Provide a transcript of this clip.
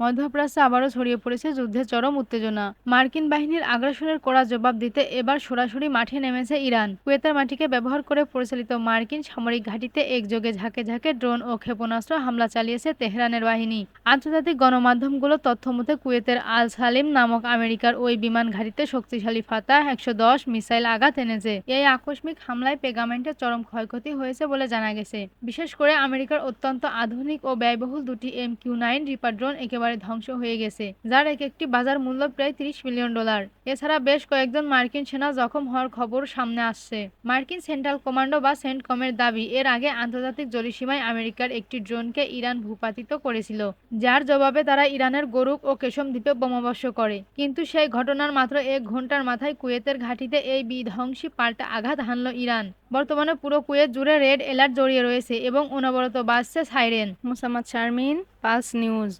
মধ্যপ্রাচ্যে আবারও ছড়িয়ে পড়েছে যুদ্ধের চরম উত্তেজনা। মার্কিন বাহিনীর আগ্রাসনের কড়া জবাব দিতে এবার সরাসরি মাঠে নেমেছে ইরান। কুয়েতের মাটিকে ব্যবহার করে পরিচালিত মার্কিন সামরিক ঘাঁটিতে একযোগে ঝাঁকে ঝাঁকে ড্রোন ও ক্ষেপণাস্ত্র হামলা চালিয়েছে তেহরানের বাহিনী। আন্তর্জাতিক গণমাধ্যমগুলো তথ্যমতে কুয়েতের আল সালিম নামক আমেরিকার ওই বিমান ঘাঁটিতে শক্তিশালী ফাতাহ ১১০ মিসাইল আঘাত এনেছে। এই আকস্মিক হামলায় পেগামেন্টের চরম ক্ষয়ক্ষতি হয়েছে বলে জানা গেছে। বিশেষ করে আমেরিকার অত্যন্ত আধুনিক ও ব্যয়বহুল দুটি MQ-9 রিপার ড্রোন একেবারে ধ্বংস হয়ে গেছে, যার এক একটি বাজার মূল্য প্রায় $30 মিলিয়ন। এছাড়া বেশ কয়েকজন মার্কিন সেনা জখম হওয়ার খবর সামনে আসছে। মার্কিন সেন্ট্রাল কমান্ডো বা সেন্টকমের দাবি, এর আগে আন্তর্জাতিক জরিসীমায় আমেরিকার একটি ড্রোনকে ইরান ভূপাতিত করেছিল, যার জবাবে তারা ইরানের গরুক ও কেশম দ্বীপে বোমাবর্ষণ করে। কিন্তু সেই ঘটনার মাত্র 1 ঘন্টার মাথায় কুয়েতের ঘাঁটিতে এই বিধ্বংসী পাল্টা আঘাত হানল ইরান। বর্তমানে পুরো কুয়েত জুড়ে রেড অ্যালার্ট জড়িয়ে রয়েছে এবং অনবরত বাজছে siren. Mosammat Sharmin, pulse news.